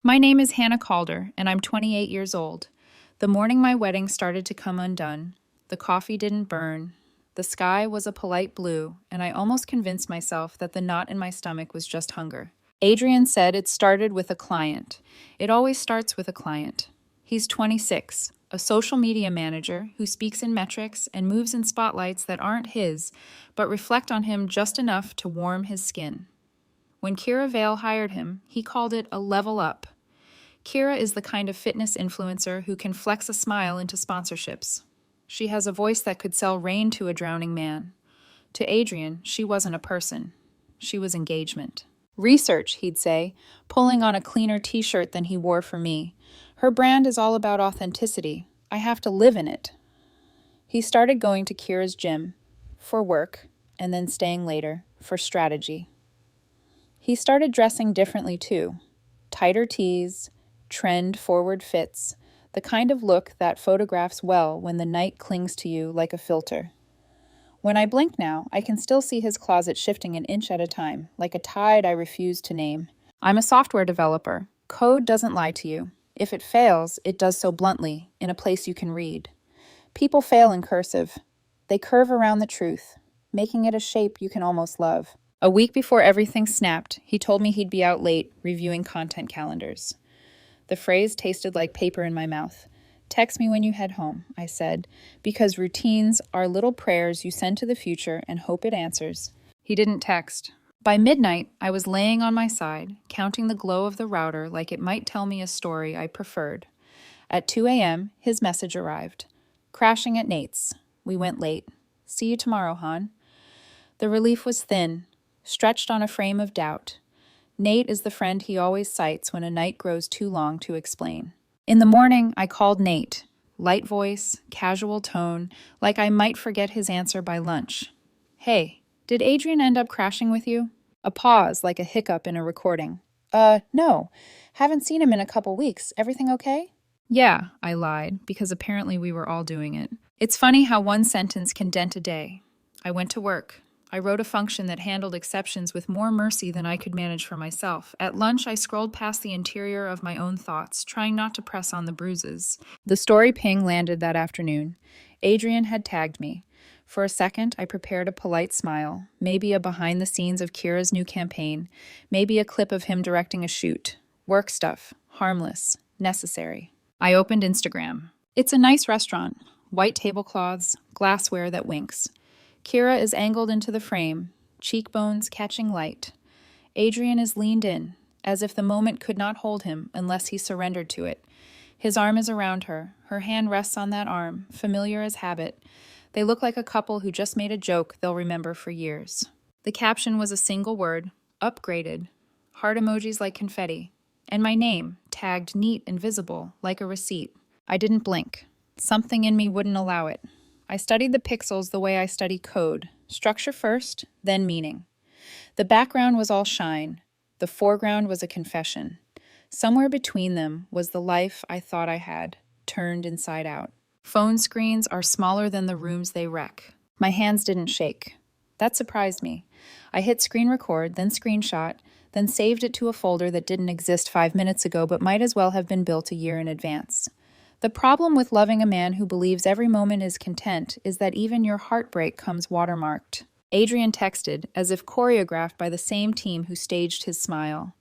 My name is Hannah Calder, and I'm 28 years old. The morning my wedding started to come undone, the coffee didn't burn, the sky was a polite blue, and I almost convinced myself that the knot in my stomach was just hunger. Adrian said it started with a client. It always starts with a client. He's 26, a social media manager who speaks in metrics and moves in spotlights that aren't his, but reflect on him just enough to warm his skin. When Kira Vale hired him, he called it a level up. Kira is the kind of fitness influencer who can flex a smile into sponsorships. She has a voice that could sell rain to a drowning man. To Adrian, she wasn't a person. She was engagement. Research, he'd say, pulling on a cleaner t-shirt than he wore for me. Her brand is all about authenticity. I have to live in it. He started going to Kira's gym for work and then staying later for strategy. He started dressing differently too. Tighter tees, trend-forward fits, the kind of look that photographs well when the night clings to you like a filter. When I blink now, I can still see his closet shifting an inch at a time, like a tide I refuse to name. I'm a software developer. Code doesn't lie to you. If it fails, it does so bluntly, in a place you can read. People fail in cursive. They curve around the truth, making it a shape you can almost love. A week before everything snapped, he told me he'd be out late, reviewing content calendars. The phrase tasted like paper in my mouth. Text me when you head home, I said, because routines are little prayers you send to the future and hope it answers. He didn't text. By midnight, I was laying on my side, counting the glow of the router like it might tell me a story I preferred. At 2 a.m., his message arrived. Crashing at Nate's. We went late. See you tomorrow, hon. The relief was thin, stretched on a frame of doubt. Nate is the friend he always cites when a night grows too long to explain. In the morning, I called Nate. Light voice, casual tone, like I might forget his answer by lunch. Hey, did Adrian end up crashing with you? A pause, like a hiccup in a recording. No. Haven't seen him in a couple weeks. Everything okay? Yeah, I lied, because apparently we were all doing it. It's funny how one sentence can dent a day. I went to work. I wrote a function that handled exceptions with more mercy than I could manage for myself. At lunch, I scrolled past the interior of my own thoughts, trying not to press on the bruises. The story ping landed that afternoon. Adrian had tagged me. For a second, I prepared a polite smile, maybe a behind the scenes of Kira's new campaign, maybe a clip of him directing a shoot. Work stuff, harmless, necessary. I opened Instagram. It's a nice restaurant. White tablecloths, glassware that winks. Kira is angled into the frame, cheekbones catching light. Adrian is leaned in, as if the moment could not hold him unless he surrendered to it. His arm is around her. Her hand rests on that arm, familiar as habit. They look like a couple who just made a joke they'll remember for years. The caption was a single word, upgraded. Heart emojis like confetti. And my name, tagged neat and visible, like a receipt. I didn't blink. Something in me wouldn't allow it. I studied the pixels the way I study code. Structure first, then meaning. The background was all shine. The foreground was a confession. Somewhere between them was the life I thought I had, turned inside out. Phone screens are smaller than the rooms they wreck. My hands didn't shake. That surprised me. I hit screen record, then screenshot, then saved it to a folder that didn't exist 5 minutes ago but might as well have been built a year in advance. The problem with loving a man who believes every moment is content is that even your heartbreak comes watermarked. Adrian texted, as if choreographed by the same team who staged his smile.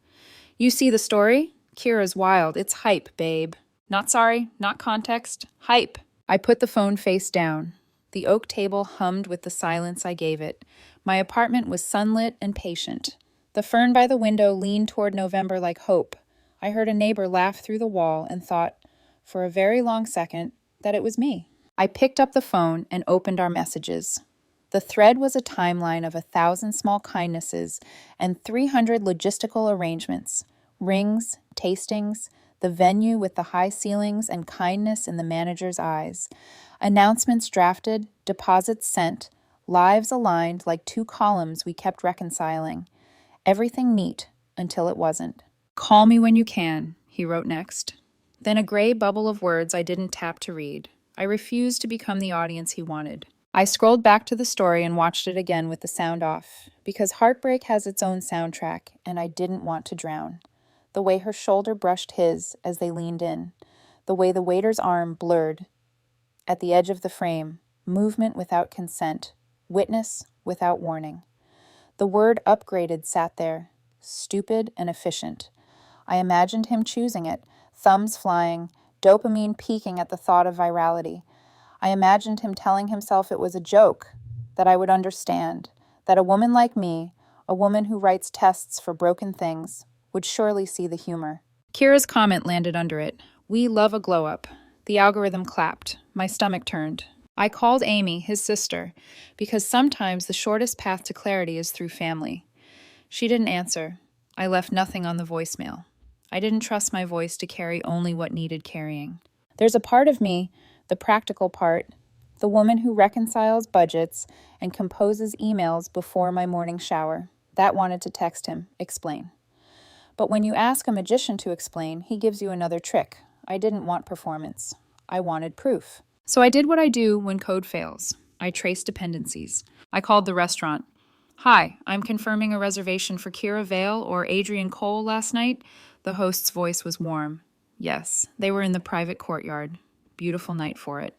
You see the story? Kira's wild. It's hype, babe. Not sorry, not context. Hype. I put the phone face down. The oak table hummed with the silence I gave it. My apartment was sunlit and patient. The fern by the window leaned toward November like hope. I heard a neighbor laugh through the wall and thought, for a very long second, that it was me. I picked up the phone and opened our messages. The thread was a timeline of 1,000 small kindnesses and 300 logistical arrangements. Rings, tastings, the venue with the high ceilings and kindness in the manager's eyes. Announcements drafted, deposits sent, lives aligned like two columns we kept reconciling. Everything neat until it wasn't. Call me when you can, he wrote next. Then a gray bubble of words I didn't tap to read. I refused to become the audience he wanted. I scrolled back to the story and watched it again with the sound off, because heartbreak has its own soundtrack, and I didn't want to drown. the way her shoulder brushed his as they leaned in, the way the waiter's arm blurred at the edge of the frame, movement without consent, witness without warning. The word upgraded sat there, stupid and efficient. I imagined him choosing it, thumbs flying, dopamine peaking at the thought of virality. I imagined him telling himself it was a joke, that I would understand, that a woman like me, a woman who writes tests for broken things, would surely see the humor. Kira's comment landed under it. We love a glow-up. The algorithm clapped. My stomach turned. I called Amy, his sister, because sometimes the shortest path to clarity is through family. She didn't answer. I left nothing on the voicemail. I didn't trust my voice to carry only what needed carrying. There's a part of me, the practical part, the woman who reconciles budgets and composes emails before my morning shower, that wanted to text him, explain. But when you ask a magician to explain, he gives you another trick. I didn't want performance. I wanted proof. So I did what I do when code fails. I traced dependencies. I called the restaurant. Hi, I'm confirming a reservation for Kira Vale or Adrian Cole last night. The host's voice was warm. Yes, they were in the private courtyard. Beautiful night for it.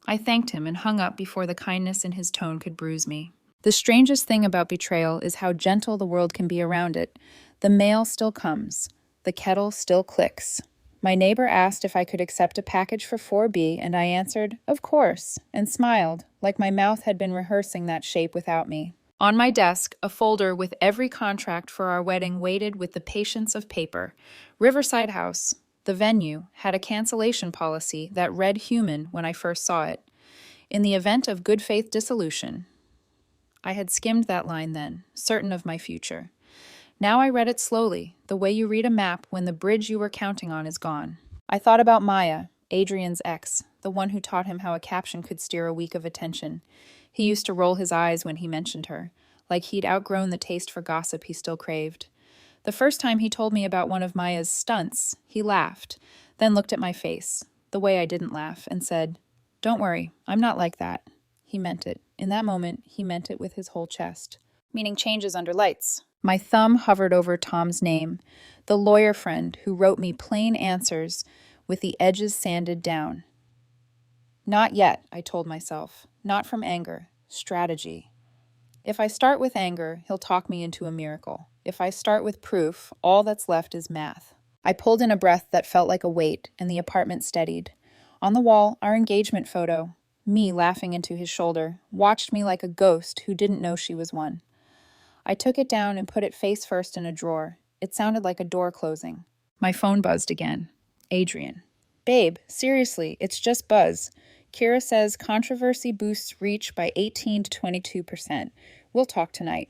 I thanked him and hung up before the kindness in his tone could bruise me. The strangest thing about betrayal is how gentle the world can be around it. The mail still comes. The kettle still clicks. My neighbor asked if I could accept a package for 4B, and I answered, of course, and smiled, like my mouth had been rehearsing that shape without me. On my desk, a folder with every contract for our wedding waited with the patience of paper. Riverside House, the venue, had a cancellation policy that read human when I first saw it. In the event of good faith dissolution. I had skimmed that line then, certain of my future. Now I read it slowly, the way you read a map when the bridge you were counting on is gone. I thought about Maya, Adrian's ex, the one who taught him how a caption could steer a week of attention. He used to roll his eyes when he mentioned her, like he'd outgrown the taste for gossip he still craved. The first time he told me about one of Maya's stunts, he laughed, then looked at my face, the way I didn't laugh, and said, "Don't worry, I'm not like that." He meant it. In that moment, he meant it with his whole chest. Meaning changes under lights. My thumb hovered over Tom's name, the lawyer friend who wrote me plain answers with the edges sanded down. Not yet, I told myself. Not from anger. Strategy. If I start with anger, he'll talk me into a miracle. If I start with proof, all that's left is math. I pulled in a breath that felt like a weight, and the apartment steadied. On the wall, our engagement photo, me laughing into his shoulder, watched me like a ghost who didn't know she was one. I took it down and put it face first in a drawer. It sounded like a door closing. My phone buzzed again. Adrian. Babe, seriously, it's just buzz. Kira says controversy boosts reach by 18 to 22%. We'll talk tonight.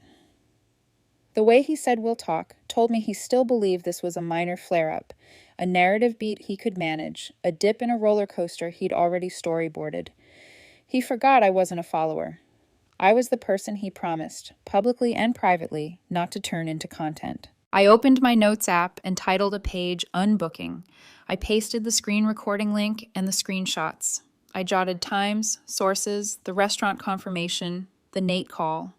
The way he said we'll talk told me he still believed this was a minor flare-up, a narrative beat he could manage, a dip in a roller coaster he'd already storyboarded. He forgot I wasn't a follower. I was the person he promised, publicly and privately, not to turn into content. I opened my notes app and titled a page Unbooking. I pasted the screen recording link and the screenshots. I jotted times, sources, the restaurant confirmation, the Nate call.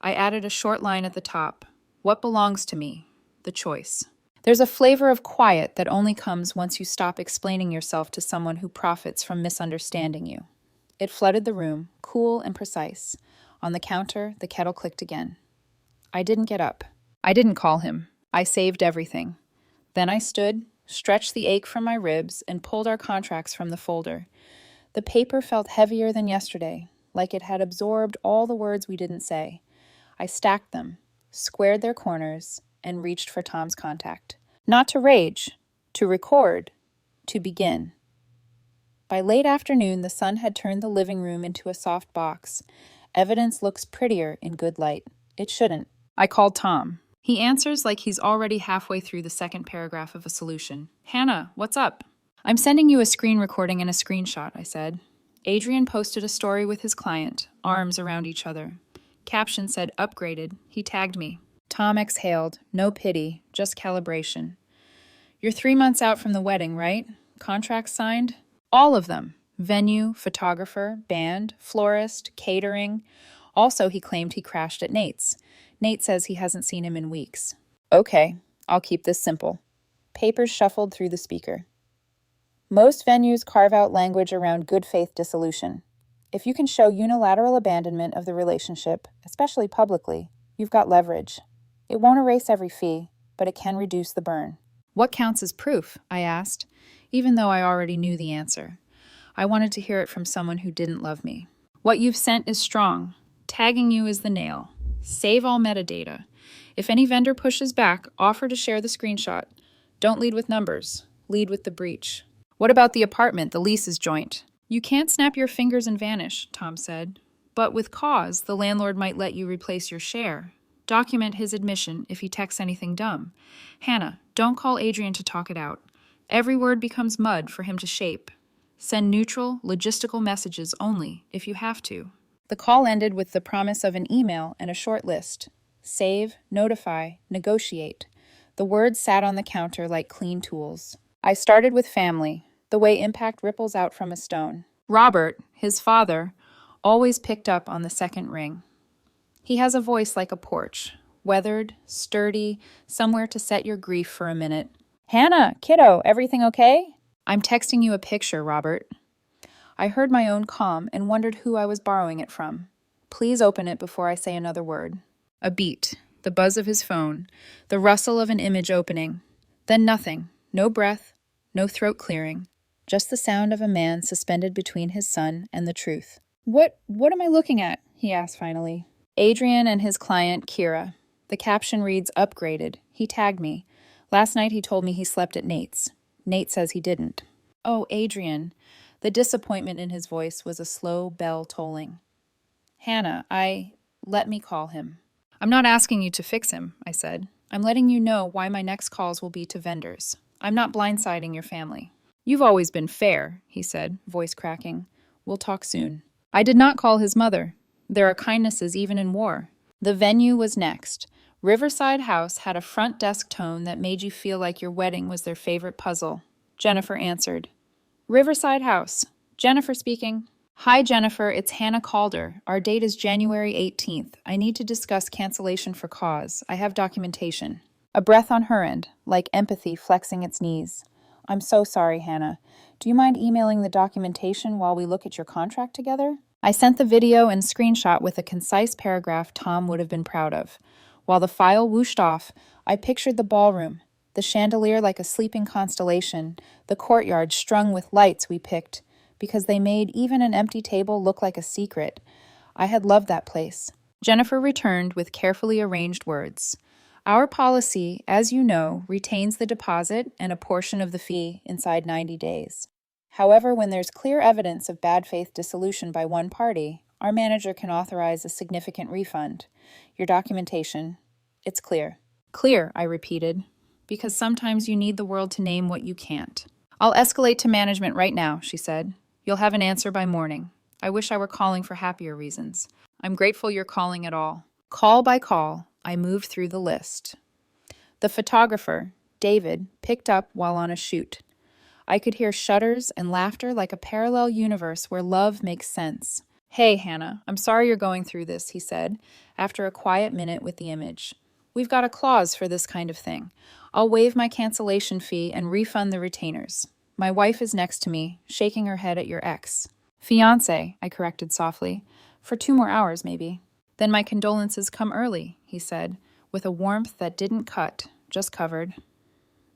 I added a short line at the top. What belongs to me? The choice. There's a flavor of quiet that only comes once you stop explaining yourself to someone who profits from misunderstanding you. It flooded the room, cool and precise. On the counter, the kettle clicked again. I didn't get up. I didn't call him. I saved everything. Then I stood, stretched the ache from my ribs, and pulled our contracts from the folder. The paper felt heavier than yesterday, like it had absorbed all the words we didn't say. I stacked them, squared their corners, and reached for Tom's contact. Not to rage, to record, to begin. By late afternoon, the sun had turned the living room into a soft box. Evidence looks prettier in good light. It shouldn't. I called Tom. He answers like he's already halfway through the second paragraph of a solution. Hannah, what's up? I'm sending you a screen recording and a screenshot, I said. Adrian posted a story with his client, arms around each other. Caption said upgraded. He tagged me. Tom exhaled. No pity, just calibration. You're 3 months out from the wedding, right? Contracts signed? All of them. Venue, photographer, band, florist, catering. Also, he claimed he crashed at Nate's. Nate says he hasn't seen him in weeks. Okay. I'll keep this simple. Papers shuffled through the speaker. Most venues carve out language around good faith dissolution. If you can show unilateral abandonment of the relationship, especially publicly, you've got leverage. It won't erase every fee, but it can reduce the burn. What counts as proof? I asked, even though I already knew the answer. I wanted to hear it from someone who didn't love me. What you've sent is strong. Tagging you is the nail. Save all metadata. If any vendor pushes back, offer to share the screenshot. Don't lead with numbers. Lead with the breach. What about the apartment? The lease is joint. You can't snap your fingers and vanish, Tom said. But with cause, the landlord might let you replace your share. Document his admission if he texts anything dumb. Hannah, don't call Adrian to talk it out. Every word becomes mud for him to shape. Send neutral, logistical messages only if you have to. The call ended with the promise of an email and a short list. Save, notify, negotiate. The words sat on the counter like clean tools. I started with family, the way impact ripples out from a stone. Robert, his father, always picked up on the second ring. He has a voice like a porch, weathered, sturdy, somewhere to set your grief for a minute. Hannah, kiddo, everything okay? I'm texting you a picture, Robert. I heard my own calm and wondered who I was borrowing it from. Please open it before I say another word. A beat, the buzz of his phone, the rustle of an image opening. Then nothing, no breath, no throat clearing, just the sound of a man suspended between his son and the truth. What am I looking at? He asked finally. Adrian and his client, Kira. The caption reads, upgraded. He tagged me. Last night he told me he slept at Nate's. Nate says he didn't. Oh, Adrian. The disappointment in his voice was a slow bell tolling. Hannah, let me call him. I'm not asking you to fix him, I said. I'm letting you know why my next calls will be to vendors. I'm not blindsiding your family. You've always been fair, he said, voice cracking. We'll talk soon. I did not call his mother. There are kindnesses even in war. The venue was next. Riverside House had a front desk tone that made you feel like your wedding was their favorite puzzle. Jennifer answered. Riverside House. Jennifer speaking. Hi, Jennifer. It's Hannah Calder. Our date is January 18th. I need to discuss cancellation for cause. I have documentation. A breath on her end, like empathy flexing its knees. I'm so sorry, Hannah. Do you mind emailing the documentation while we look at your contract together? I sent the video and screenshot with a concise paragraph Tom would have been proud of. While the file whooshed off, I pictured the ballroom, the chandelier like a sleeping constellation, the courtyard strung with lights we picked, because they made even an empty table look like a secret. I had loved that place. Jennifer returned with carefully arranged words. Our policy, as you know, retains the deposit and a portion of the fee inside 90 days. However, when there's clear evidence of bad faith dissolution by one party, our manager can authorize a significant refund. Your documentation, it's clear. Clear, I repeated, because sometimes you need the world to name what you can't. I'll escalate to management right now, she said. You'll have an answer by morning. I wish I were calling for happier reasons. I'm grateful you're calling at all. Call by call, I moved through the list. The photographer, David, picked up while on a shoot. I could hear shudders and laughter like a parallel universe where love makes sense. Hey, Hannah, I'm sorry you're going through this, he said, after a quiet minute with the image. We've got a clause for this kind of thing. I'll waive my cancellation fee and refund the retainers. My wife is next to me, shaking her head at your ex. Fiancé, I corrected softly. For 2 more hours, maybe. Then my condolences come early, he said, with a warmth that didn't cut, just covered.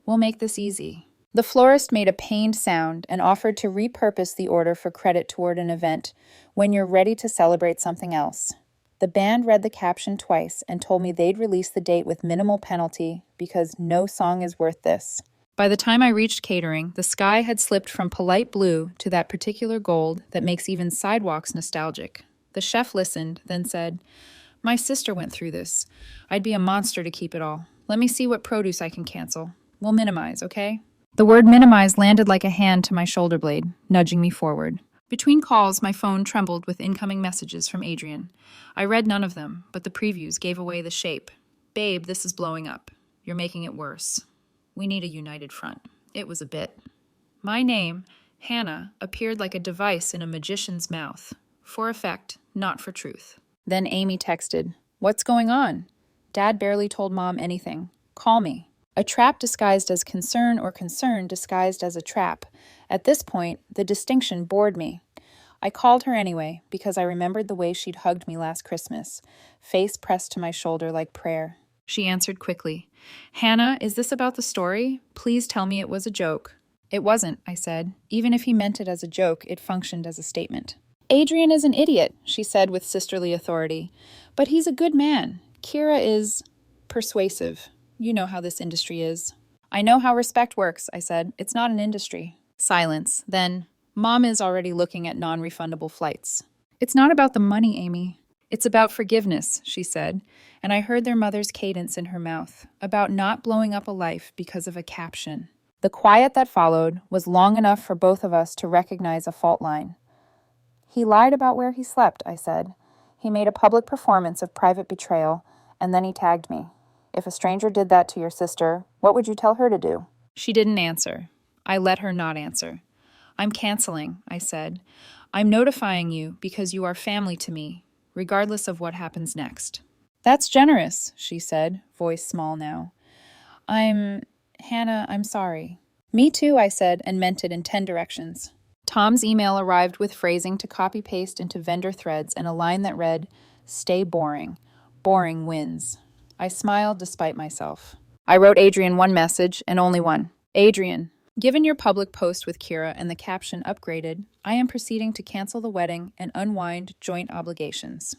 We'll make this easy. The florist made a pained sound and offered to repurpose the order for credit toward an event when you're ready to celebrate something else. The band read the caption twice and told me they'd release the date with minimal penalty because no song is worth this. By the time I reached catering, the sky had slipped from polite blue to that particular gold that makes even sidewalks nostalgic. The chef listened, then said, My sister went through this. I'd be a monster to keep it all. Let me see what produce I can cancel. We'll minimize, okay? The word minimize landed like a hand to my shoulder blade, nudging me forward. Between calls, my phone trembled with incoming messages from Adrian. I read none of them, but the previews gave away the shape. Babe, this is blowing up. You're making it worse. We need a united front. It was a bit. My name, Hannah, appeared like a device in a magician's mouth. For effect, not for truth. Then Amy texted, What's going on? Dad barely told Mom anything. Call me. A trap disguised as concern or concern disguised as a trap. At this point, the distinction bored me. I called her anyway, because I remembered the way she'd hugged me last Christmas, face pressed to my shoulder like prayer. She answered quickly. Hannah, is this about the story? Please tell me it was a joke. It wasn't, I said. Even if he meant it as a joke, it functioned as a statement. Adrian is an idiot, she said with sisterly authority. But he's a good man. Kira is persuasive. You know how this industry is. I know how respect works, I said. It's not an industry. Silence. Then, Mom is already looking at non-refundable flights. It's not about the money, Amy. It's about forgiveness, she said, and I heard their mother's cadence in her mouth, about not blowing up a life because of a caption. The quiet that followed was long enough for both of us to recognize a fault line. He lied about where he slept, I said. He made a public performance of private betrayal, and then he tagged me. If a stranger did that to your sister, what would you tell her to do? She didn't answer. I let her not answer. I'm canceling, I said. I'm notifying you because you are family to me, regardless of what happens next. That's generous, she said, voice small now. Hannah, I'm sorry. Me too, I said, and meant it in 10 directions. Tom's email arrived with phrasing to copy-paste into vendor threads and a line that read, "Stay boring. Boring wins." I smiled despite myself. I wrote Adrian one message, and only one. Adrian, given your public post with Kira and the caption upgraded, I am proceeding to cancel the wedding and unwind joint obligations.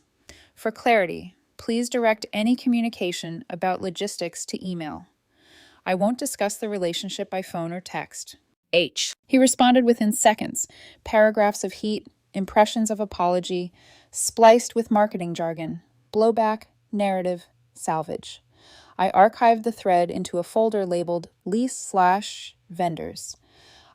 For clarity, please direct any communication about logistics to email. I won't discuss the relationship by phone or text. H. He responded within seconds, paragraphs of heat, impressions of apology, spliced with marketing jargon, blowback, narrative, salvage. I archived the thread into a folder labeled lease/vendors.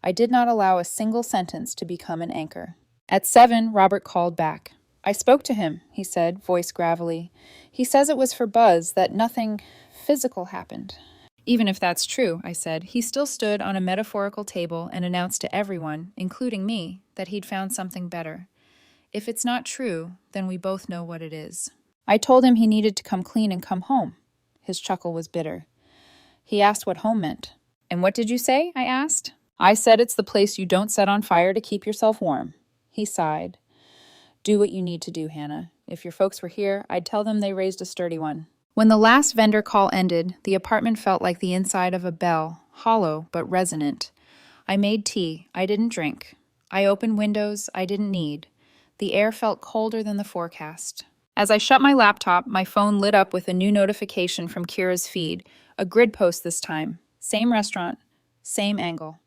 I did not allow a single sentence to become an anchor. At 7, Robert called back. I spoke to him, he said, voice gravelly. He says it was for buzz, that nothing physical happened. Even if that's true, I said, he still stood on a metaphorical table and announced to everyone, including me, that he'd found something better. If it's not true, then we both know what it is. I told him he needed to come clean and come home. His chuckle was bitter. He asked what home meant. And what did you say? I asked. I said it's the place you don't set on fire to keep yourself warm. He sighed. Do what you need to do, Hannah. If your folks were here, I'd tell them they raised a sturdy one. When the last vendor call ended, the apartment felt like the inside of a bell, hollow but resonant. I made tea. I didn't drink. I opened windows I didn't need. The air felt colder than the forecast. As I shut my laptop, my phone lit up with a new notification from Kira's feed, a grid post this time. Same restaurant, same angle.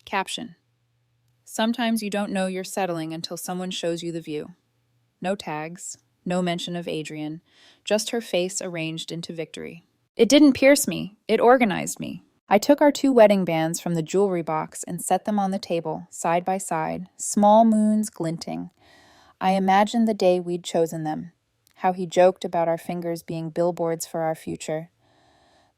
Caption. Sometimes you don't know you're settling until someone shows you the view. No tags, no mention of Adrian, just her face arranged into victory. It didn't pierce me, it organized me. I took our 2 wedding bands from the jewelry box and set them on the table, side by side, small moons glinting. I imagined the day we'd chosen them, how he joked about our fingers being billboards for our future.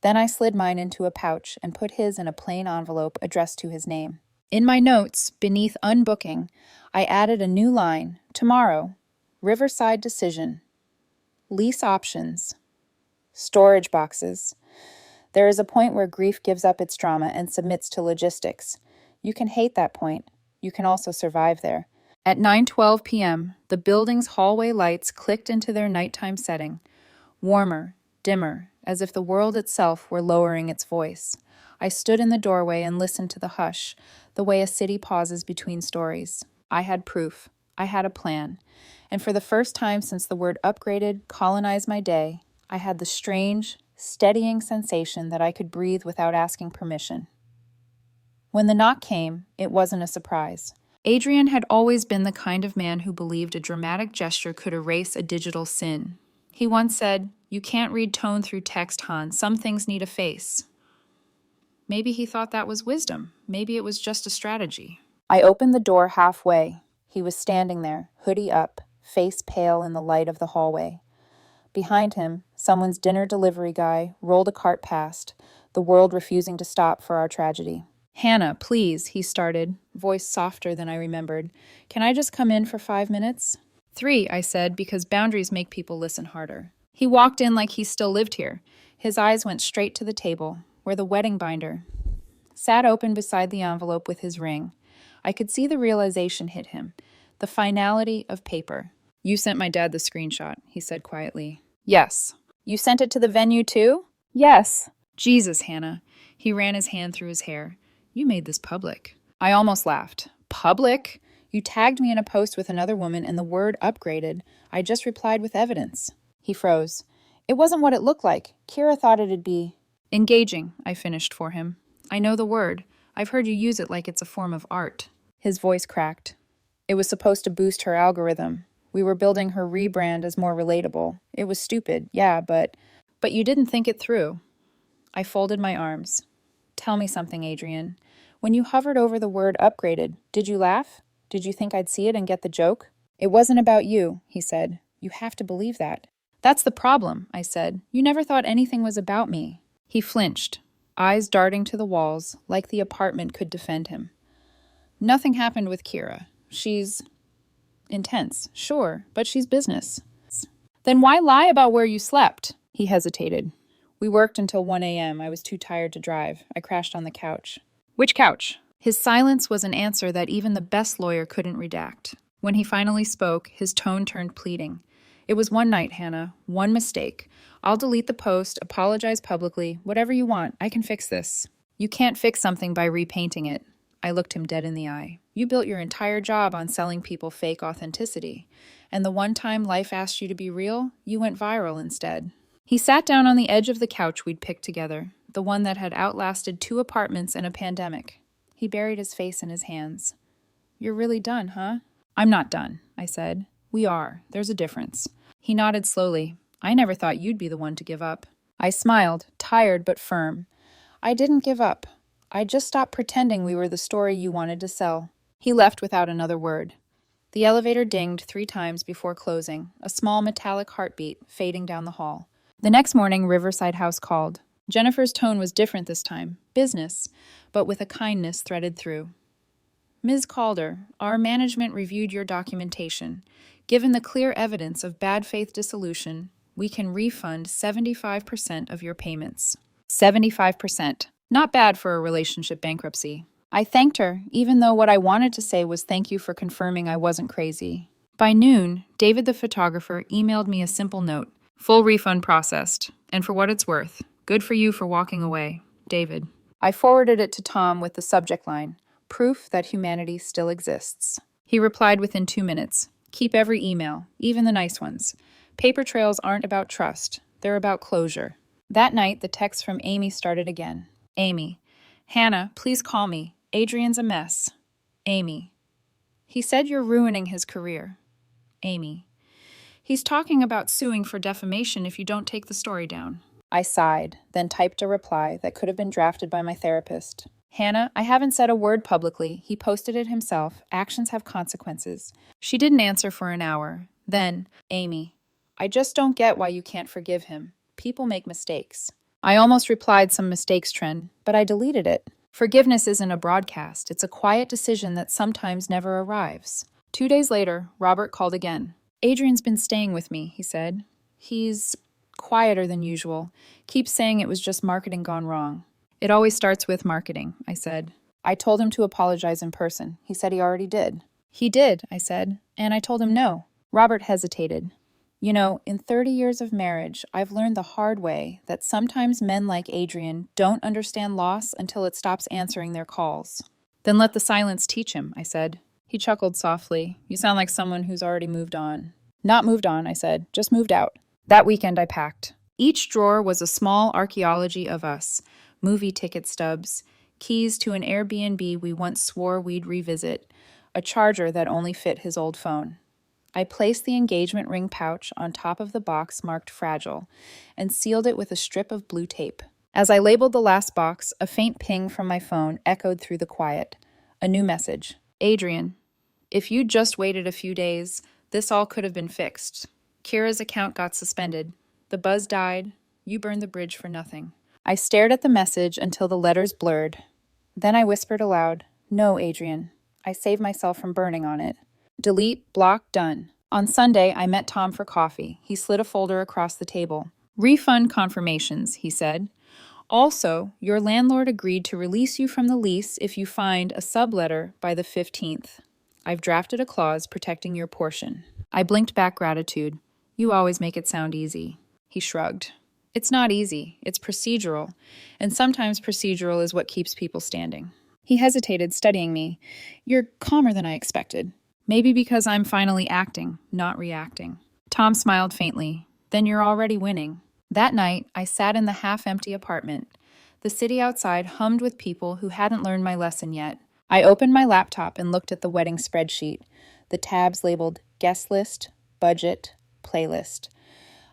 Then I slid mine into a pouch and put his in a plain envelope addressed to his name. In my notes, beneath Unbooking, I added a new line, tomorrow, Riverside decision, lease options, storage boxes. There is a point where grief gives up its drama and submits to logistics. You can hate that point. You can also survive there. At 9:12 p.m., the building's hallway lights clicked into their nighttime setting, warmer, dimmer, as if the world itself were lowering its voice. I stood in the doorway and listened to the hush, the way a city pauses between stories. I had proof. I had a plan. And for the first time since the word upgraded colonized my day, I had the strange, steadying sensation that I could breathe without asking permission. When the knock came, it wasn't a surprise. Adrian had always been the kind of man who believed a dramatic gesture could erase a digital sin. He once said, "You can't read tone through text, Han. Some things need a face." Maybe he thought that was wisdom. Maybe it was just a strategy. I opened the door halfway. He was standing there, hoodie up, face pale in the light of the hallway. Behind him, someone's dinner delivery guy rolled a cart past, the world refusing to stop for our tragedy. "Hannah, please," he started, voice softer than I remembered. "Can I just come in for 5 minutes?" 3, I said, because boundaries make people listen harder. He walked in like he still lived here. His eyes went straight to the table. where the wedding binder sat open beside the envelope with his ring. I could see the realization hit him, the finality of paper. You sent my dad the screenshot, he said quietly. Yes. You sent it to the venue too? Yes. Jesus, Hannah. He ran his hand through his hair. You made this public. I almost laughed. Public? You tagged me in a post with another woman and the word upgraded. I just replied with evidence. He froze. It wasn't what it looked like. Kira thought it'd be engaging, I finished for him. I know the word. I've heard you use it like it's a form of art. His voice cracked. It was supposed to boost her algorithm. We were building her rebrand as more relatable. It was stupid, yeah, but you didn't think it through. I folded my arms. Tell me something, Adrian. When you hovered over the word upgraded, did you laugh? Did you think I'd see it and get the joke? It wasn't about you, he said. You have to believe that. That's the problem, I said. You never thought anything was about me. He flinched, eyes darting to the walls, like the apartment could defend him. Nothing happened with Kira. She's intense, sure, but she's business. Then why lie about where you slept? He hesitated. We worked until 1 a.m. I was too tired to drive. I crashed on the couch. Which couch? His silence was an answer that even the best lawyer couldn't redact. When he finally spoke, his tone turned pleading. It was one night, Hannah. One mistake. I'll delete the post, apologize publicly, whatever you want. I can fix this. You can't fix something by repainting it. I looked him dead in the eye. You built your entire job on selling people fake authenticity. And the one time life asked you to be real, you went viral instead. He sat down on the edge of the couch we'd picked together, the one that had outlasted 2 apartments and a pandemic. He buried his face in his hands. You're really done, huh? I'm not done, I said. We are. There's a difference. He nodded slowly. I never thought you'd be the one to give up. I smiled, tired but firm. I didn't give up. I just stopped pretending we were the story you wanted to sell. He left without another word. The elevator dinged 3 times before closing, a small metallic heartbeat fading down the hall. The next morning, Riverside House called. Jennifer's tone was different this time, business, but with a kindness threaded through. Ms. Calder, our management reviewed your documentation. Given the clear evidence of bad faith dissolution, we can refund 75% of your payments. 75%. Not bad for a relationship bankruptcy. I thanked her, even though what I wanted to say was thank you for confirming I wasn't crazy. By noon, David the photographer emailed me a simple note. Full refund processed. And for what it's worth, good for you for walking away. David. I forwarded it to Tom with the subject line, proof that humanity still exists. He replied within 2 minutes. Keep every email, even the nice ones. Paper trails aren't about trust. They're about closure. That night, the text from Amy started again. Amy. Hannah, please call me. Adrian's a mess. Amy. He said you're ruining his career. Amy. He's talking about suing for defamation if you don't take the story down. I sighed, then typed a reply that could have been drafted by my therapist. Hannah, I haven't said a word publicly. He posted it himself. Actions have consequences. She didn't answer for an hour. Then, Amy. I just don't get why you can't forgive him. People make mistakes. I almost replied some mistakes trend, but I deleted it. Forgiveness isn't a broadcast. It's a quiet decision that sometimes never arrives. 2 days later, Robert called again. Adrian's been staying with me, he said. He's quieter than usual. Keeps saying it was just marketing gone wrong. It always starts with marketing, I said. I told him to apologize in person. He said he already did. He did, I said, and I told him no. Robert hesitated. You know, in 30 years of marriage, I've learned the hard way that sometimes men like Adrian don't understand loss until it stops answering their calls. Then let the silence teach him, I said. He chuckled softly. You sound like someone who's already moved on. Not moved on, I said, just moved out. That weekend I packed. Each drawer was a small archaeology of us. Movie ticket stubs, keys to an Airbnb we once swore we'd revisit, a charger that only fit his old phone. I placed the engagement ring pouch on top of the box marked fragile and sealed it with a strip of blue tape. As I labeled the last box, a faint ping from my phone echoed through the quiet. A new message. Adrian, if you'd just waited a few days, this all could have been fixed. Kira's account got suspended. The buzz died. You burned the bridge for nothing. I stared at the message until the letters blurred. Then I whispered aloud, No, Adrian. I saved myself from burning on it. Delete, block, done. On Sunday, I met Tom for coffee. He slid a folder across the table. Refund confirmations, he said. Also, your landlord agreed to release you from the lease if you find a subletter by the 15th. I've drafted a clause protecting your portion. I blinked back gratitude. You always make it sound easy. He shrugged. It's not easy. It's procedural. And sometimes procedural is what keeps people standing. He hesitated, studying me. You're calmer than I expected. Maybe because I'm finally acting, not reacting. Tom smiled faintly. Then you're already winning. That night, I sat in the half-empty apartment. The city outside hummed with people who hadn't learned my lesson yet. I opened my laptop and looked at the wedding spreadsheet, the tabs labeled guest list, budget, playlist.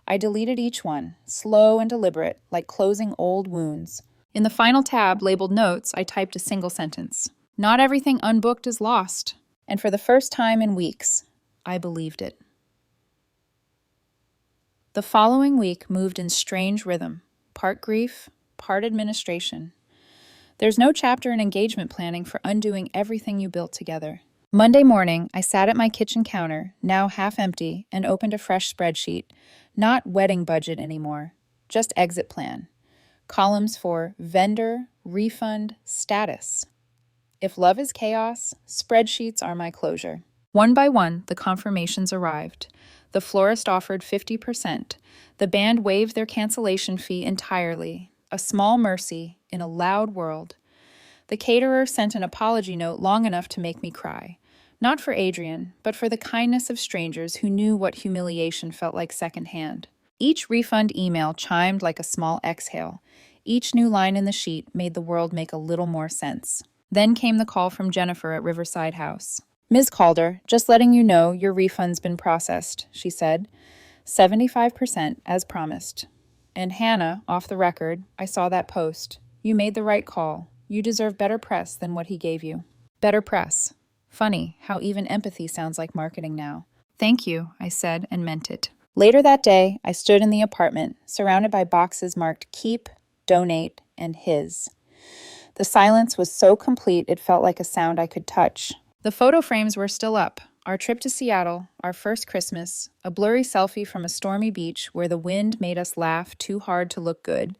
I deleted each one, slow and deliberate, like closing old wounds. In the final tab labeled notes, I typed a single sentence. Not everything unbooked is lost. And for the first time in weeks, I believed it. The following week moved in strange rhythm, part grief, part administration. There's no chapter in engagement planning for undoing everything you built together. Monday morning, I sat at my kitchen counter, now half empty, and opened a fresh spreadsheet. Not wedding budget anymore, just exit plan. Columns for vendor, refund, status. If love is chaos, spreadsheets are my closure. One by one, the confirmations arrived. The florist offered 50%. The band waived their cancellation fee entirely. A small mercy in a loud world. The caterer sent an apology note long enough to make me cry. Not for Adrian, but for the kindness of strangers who knew what humiliation felt like secondhand. Each refund email chimed like a small exhale. Each new line in the sheet made the world make a little more sense. Then came the call from Jennifer at Riverside House. Ms. Calder, just letting you know your refund's been processed, she said. 75% as promised. And Hannah, off the record, I saw that post. You made the right call. You deserve better press than what he gave you. Better press. Funny how even empathy sounds like marketing now. Thank you, I said and meant it. Later that day, I stood in the apartment, surrounded by boxes marked keep, donate, and his. The silence was so complete it felt like a sound I could touch. The photo frames were still up. Our trip to Seattle, our first Christmas, a blurry selfie from a stormy beach where the wind made us laugh too hard to look good.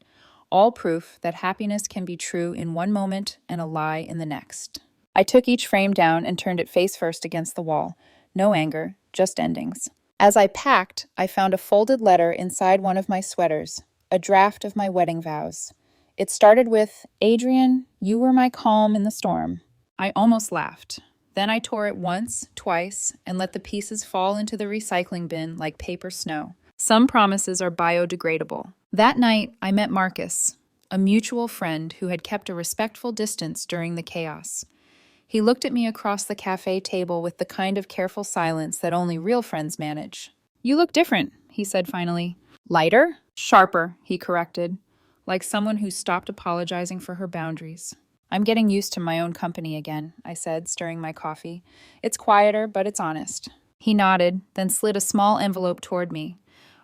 All proof that happiness can be true in one moment and a lie in the next. I took each frame down and turned it face first against the wall. No anger, just endings. As I packed, I found a folded letter inside one of my sweaters, a draft of my wedding vows. It started with, Adrian, you were my calm in the storm. I almost laughed. Then I tore it once, twice, and let the pieces fall into the recycling bin like paper snow. Some promises are biodegradable. That night, I met Marcus, a mutual friend who had kept a respectful distance during the chaos. He looked at me across the cafe table with the kind of careful silence that only real friends manage. You look different, he said finally. Lighter? Sharper, he corrected, like someone who stopped apologizing for her boundaries. I'm getting used to my own company again, I said, stirring my coffee. It's quieter, but it's honest. He nodded, then slid a small envelope toward me.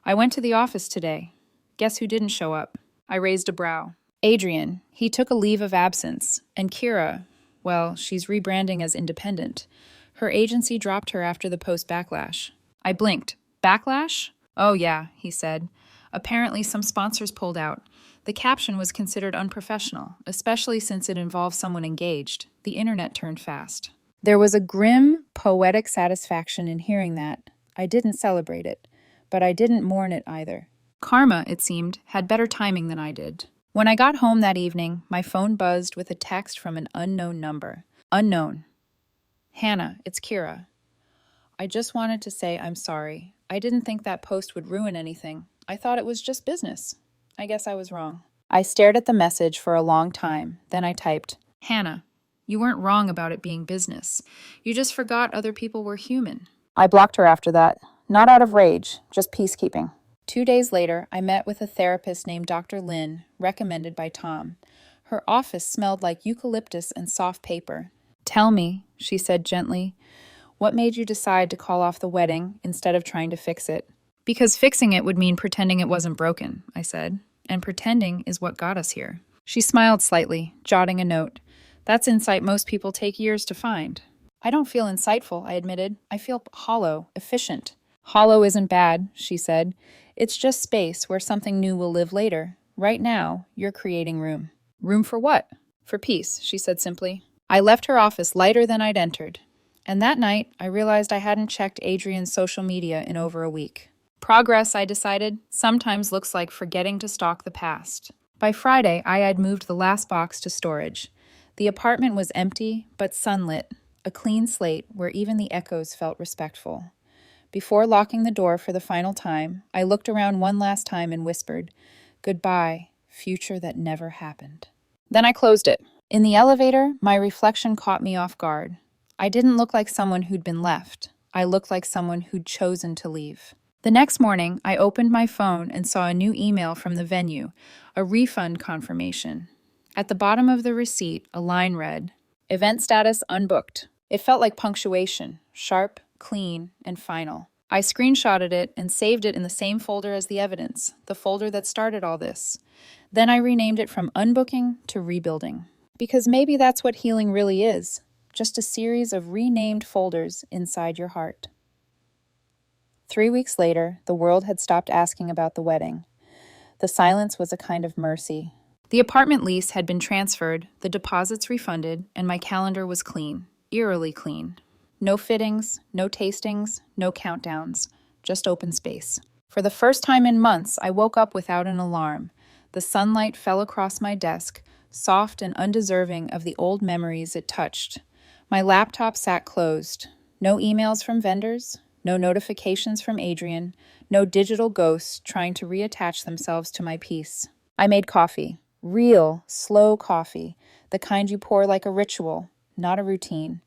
I went to the office today. Guess who didn't show up? I raised a brow. Adrian. He took a leave of absence. And Kira, well, she's rebranding as independent. Her agency dropped her after the post backlash. I blinked. Backlash? Oh yeah, he said. Apparently some sponsors pulled out. The caption was considered unprofessional, especially since it involved someone engaged. The internet turned fast. There was a grim, poetic satisfaction in hearing that. I didn't celebrate it, but I didn't mourn it either. Karma, it seemed, had better timing than I did. When I got home that evening, my phone buzzed with a text from an unknown number. Unknown. Hannah, it's Kira. I just wanted to say I'm sorry. I didn't think that post would ruin anything. I thought it was just business. I guess I was wrong. I stared at the message for a long time. Then I typed, Hannah, you weren't wrong about it being business. You just forgot other people were human. I blocked her after that. Not out of rage, just peacekeeping. 2 days later, I met with a therapist named Dr. Lynn, recommended by Tom. Her office smelled like eucalyptus and soft paper. Tell me, she said gently, what made you decide to call off the wedding instead of trying to fix it? Because fixing it would mean pretending it wasn't broken, I said. And pretending is what got us here. She smiled slightly, jotting a note. That's insight most people take years to find. I don't feel insightful, I admitted. I feel hollow, efficient. Hollow isn't bad, she said. It's just space where something new will live later. right now, you're creating room. Room for what? For peace, she said simply. I left her office lighter than I'd entered. And that night, I realized I hadn't checked Adrian's social media in over a week. Progress, I decided, sometimes looks like forgetting to stalk the past. By Friday, I had moved the last box to storage. The apartment was empty, but sunlit, a clean slate where even the echoes felt respectful. Before locking the door for the final time, I looked around one last time and whispered, "Goodbye, future that never happened." Then I closed it. In the elevator, my reflection caught me off guard. I didn't look like someone who'd been left. I looked like someone who'd chosen to leave. The next morning, I opened my phone and saw a new email from the venue, a refund confirmation. At the bottom of the receipt, a line read, "Event status unbooked." It felt like punctuation, sharp, clean, and final. I screenshotted it and saved it in the same folder as the evidence, the folder that started all this. Then I renamed it from Unbooking to Rebuilding. Because maybe that's what healing really is, just a series of renamed folders inside your heart. 3 weeks later, the world had stopped asking about the wedding. The silence was a kind of mercy. The apartment lease had been transferred, the deposits refunded, and my calendar was clean, eerily clean. No fittings, no tastings, no countdowns, just open space. For the first time in months, I woke up without an alarm. The sunlight fell across my desk, soft and undeserving of the old memories it touched. My laptop sat closed. No emails from vendors, no notifications from Adrian, no digital ghosts trying to reattach themselves to my peace. I made coffee. Real, slow coffee, the kind you pour like a ritual, not a routine.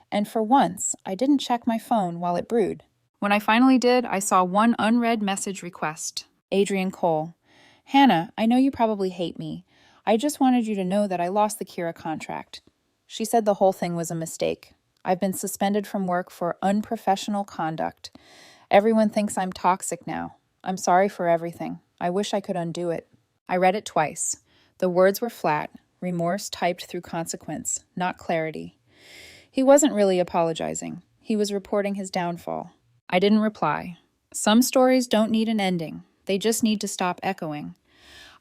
And for once, I didn't check my phone while it brewed. When I finally did, I saw one unread message request. Adrian Cole. "Hannah, I know you probably hate me. I just wanted you to know that I lost the Kira contract." She said the whole thing was a mistake. I've been suspended from work for unprofessional conduct. Everyone thinks I'm toxic now. I'm sorry for everything. I wish I could undo it. I read it twice. The words were flat, remorse typed through consequence, not clarity. He wasn't really apologizing. He was reporting his downfall. I didn't reply. Some stories don't need an ending. They just need to stop echoing.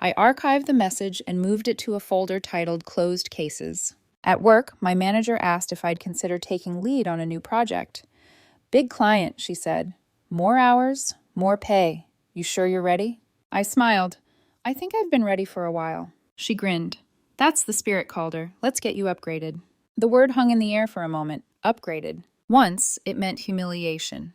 I archived the message and moved it to a folder titled Closed Cases. At work, my manager asked if I'd consider taking lead on a new project. "Big client," she said. "More hours, more pay. You sure you're ready?" I smiled. "I think I've been ready for a while." She grinned. "That's the spirit, Calder. Let's get you upgraded." The word hung in the air for a moment. Upgraded. Once, it meant humiliation.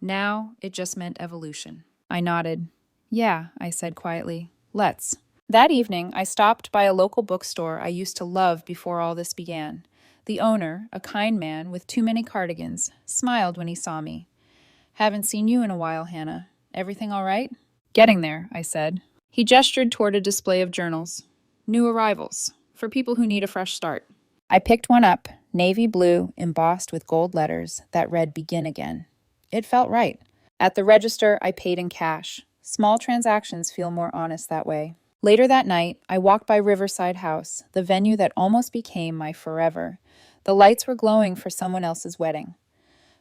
Now, it just meant evolution. I nodded. "Yeah," I said quietly. "Let's." That evening, I stopped by a local bookstore I used to love before all this began. The owner, a kind man with too many cardigans, smiled when he saw me. "Haven't seen you in a while, Hannah. Everything all right?" "Getting there," I said. He gestured toward a display of journals. "New arrivals, for people who need a fresh start." I picked one up, navy blue, embossed with gold letters that read "Begin Again." It felt right. At the register, I paid in cash. Small transactions feel more honest that way. Later that night, I walked by Riverside House, the venue that almost became my forever. The lights were glowing for someone else's wedding.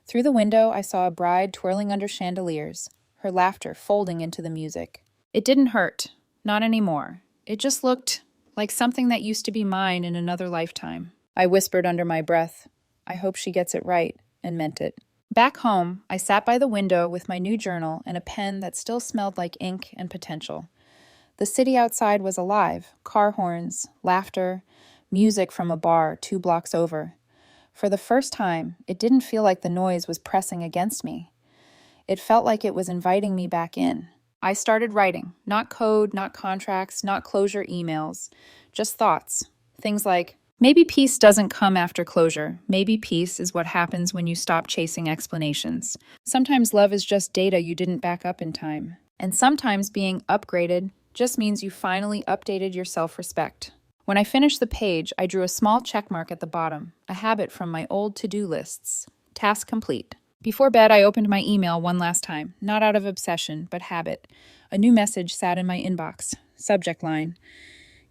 Through the window, I saw a bride twirling under chandeliers, her laughter folding into the music. It didn't hurt. Not anymore. It just looked like something that used to be mine in another lifetime. I whispered under my breath, "I hope she gets it right," and meant it. Back home, I sat by the window with my new journal and a pen that still smelled like ink and potential. The city outside was alive, car horns, laughter, music from a bar 2 blocks over. For the first time, it didn't feel like the noise was pressing against me. It felt like it was inviting me back in. I started writing, not code, not contracts, not closure emails, just thoughts. Things like, maybe peace doesn't come after closure. Maybe peace is what happens when you stop chasing explanations. Sometimes love is just data you didn't back up in time. And sometimes being upgraded just means you finally updated your self-respect. When I finished the page, I drew a small check mark at the bottom, a habit from my old to-do lists. Task complete. Before bed, I opened my email one last time, not out of obsession, but habit. A new message sat in my inbox. Subject line,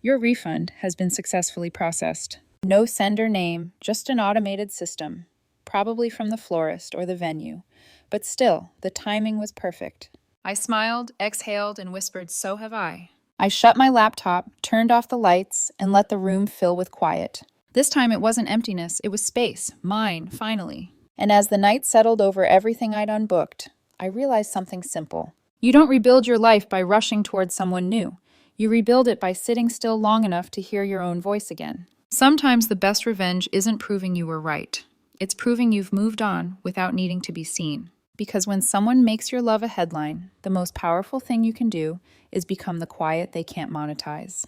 "Your refund has been successfully processed." No sender name, just an automated system. Probably from the florist or the venue. But still, the timing was perfect. I smiled, exhaled, and whispered, "So have I." I shut my laptop, turned off the lights, and let the room fill with quiet. This time it wasn't emptiness, it was space, mine, finally. And as the night settled over everything I'd unbooked, I realized something simple. You don't rebuild your life by rushing towards someone new. You rebuild it by sitting still long enough to hear your own voice again. Sometimes the best revenge isn't proving you were right. It's proving you've moved on without needing to be seen. Because when someone makes your love a headline, the most powerful thing you can do is become the quiet they can't monetize.